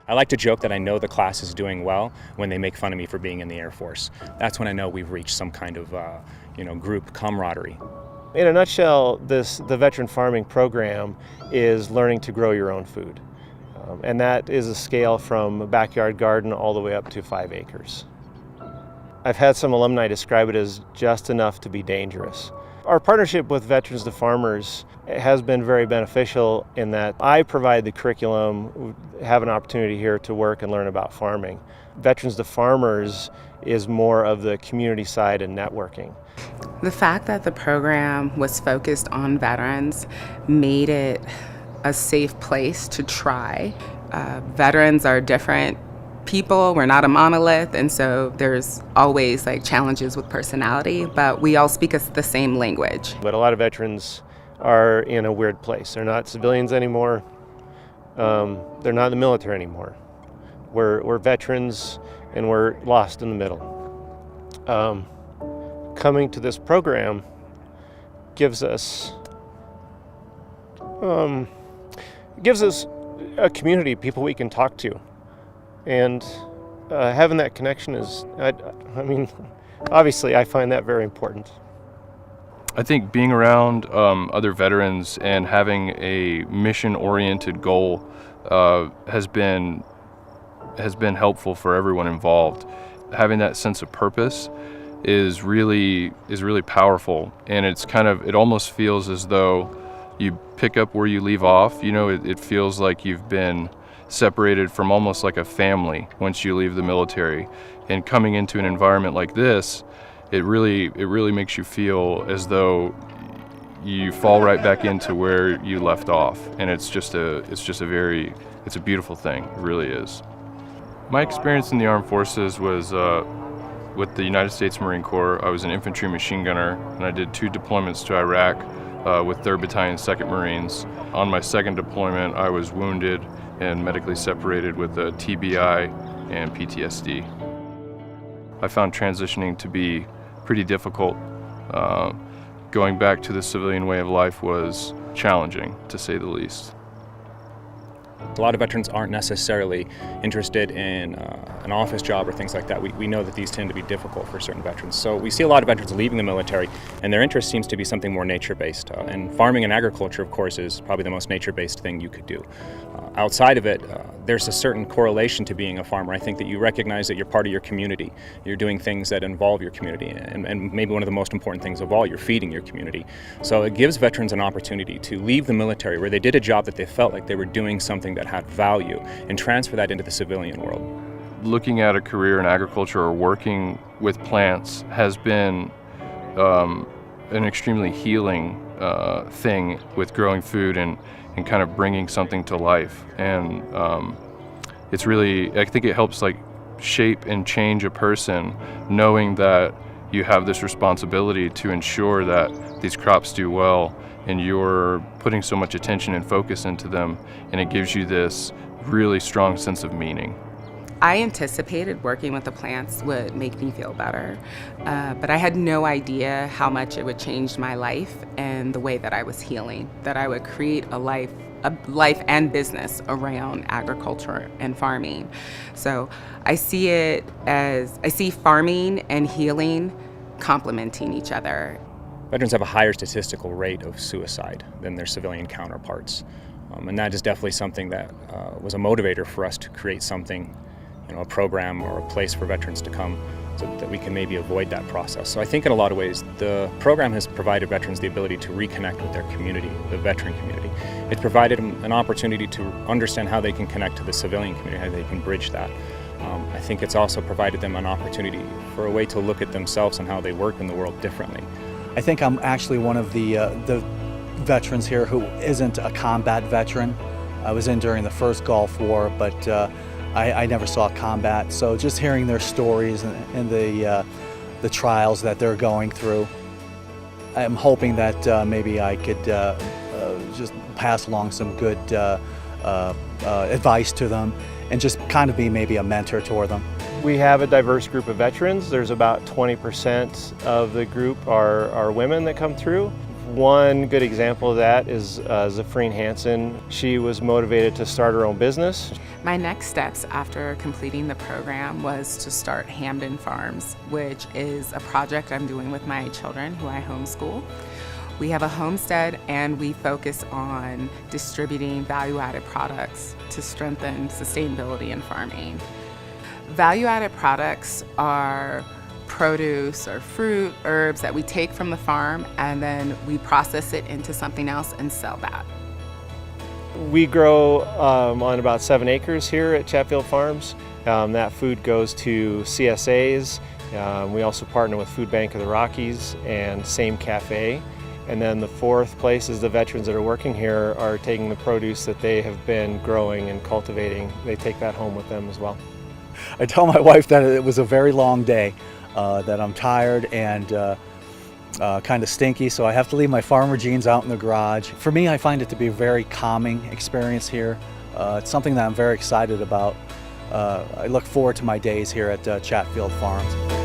I like to joke that I know the class is doing well when they make fun of me for being in the Air Force. That's when I know we've reached some kind of group camaraderie. In a nutshell, the veteran farming program is learning to grow your own food. And that is a scale from a backyard garden all the way up to 5 acres. I've had some alumni describe it as just enough to be dangerous. Our partnership with Veterans to Farmers has been very beneficial in that I provide the curriculum, have an opportunity here to work and learn about farming. Veterans to Farmers is more of the community side and networking. The fact that the program was focused on veterans made it a safe place to try. Veterans are different people, we're not a monolith, and so there's always challenges with personality, but we all speak the same language. But a lot of veterans are in a weird place. They're not civilians anymore. They're not in the military anymore. We're veterans and we're lost in the middle. Coming to this program gives us a community, people we can talk to. And having that connection is, obviously I find that very important. I think being around other veterans and having a mission-oriented goal has been helpful for everyone involved. Having that sense of purpose is really powerful, and it almost feels as though you pick up where you leave off. It feels like you've been separated from almost like a family once you leave the military. And coming into an environment like this, it really makes you feel as though you fall right back into where you left off. And it's a beautiful thing. It really is. My experience in the armed forces was with the United States Marine Corps. I was an infantry machine gunner, and I did 2 deployments to Iraq with 3rd Battalion, 2nd Marines. On my 2nd deployment, I was wounded and medically separated with a TBI and PTSD. I found transitioning to be pretty difficult. Going back to the civilian way of life was challenging, to say the least. A lot of veterans aren't necessarily interested in an office job or things like that. We know that these tend to be difficult for certain veterans. So we see a lot of veterans leaving the military, and their interest seems to be something more nature-based. And farming and agriculture, of course, is probably the most nature-based thing you could do. Outside of it, there's a certain correlation to being a farmer. I think that you recognize that you're part of your community. You're doing things that involve your community, and maybe one of the most important things of all, you're feeding your community. So it gives veterans an opportunity to leave the military where they did a job that they felt like they were doing something that had value, and transfer that into the civilian world. Looking at a career in agriculture or working with plants has been an extremely healing thing with growing food and kind of bringing something to life. And I think it helps shape and change a person, knowing that you have this responsibility to ensure that these crops do well, and you're putting so much attention and focus into them, and it gives you this really strong sense of meaning. I anticipated working with the plants would make me feel better, but I had no idea how much it would change my life and the way that I was healing, that I would create a life and business around agriculture and farming. So I see farming and healing complementing each other. Veterans have a higher statistical rate of suicide than their civilian counterparts. And that is definitely something that was a motivator for us to create something, a program or a place for veterans to come so that we can maybe avoid that process. So I think in a lot of ways, the program has provided veterans the ability to reconnect with their community, the veteran community. It's provided them an opportunity to understand how they can connect to the civilian community, how they can bridge that. I think it's also provided them an opportunity for a way to look at themselves and how they work in the world differently. I think I'm actually one of the veterans here who isn't a combat veteran. I was in during the first Gulf War, but I never saw combat. So just hearing their stories and the trials that they're going through, I'm hoping that maybe I could just pass along some good advice to them and just kind of be maybe a mentor toward them. We have a diverse group of veterans. There's about 20% of the group are women that come through. One good example of that is Zafreen Hansen. She was motivated to start her own business. My next steps after completing the program was to start Hamden Farms, which is a project I'm doing with my children who I homeschool. We have a homestead and we focus on distributing value-added products to strengthen sustainability in farming. Value-added products are produce or fruit, herbs that we take from the farm and then we process it into something else and sell that. We grow on about 7 acres here at Chatfield Farms. That food goes to CSAs. We also partner with Food Bank of the Rockies and Same Cafe. And then the fourth place is the veterans that are working here are taking the produce that they have been growing and cultivating. They take that home with them as well. I tell my wife that it was a very long day, that I'm tired and kind of stinky, so I have to leave my farmer jeans out in the garage. For me, I find it to be a very calming experience here. It's something that I'm very excited about. I look forward to my days here at Chatfield Farms.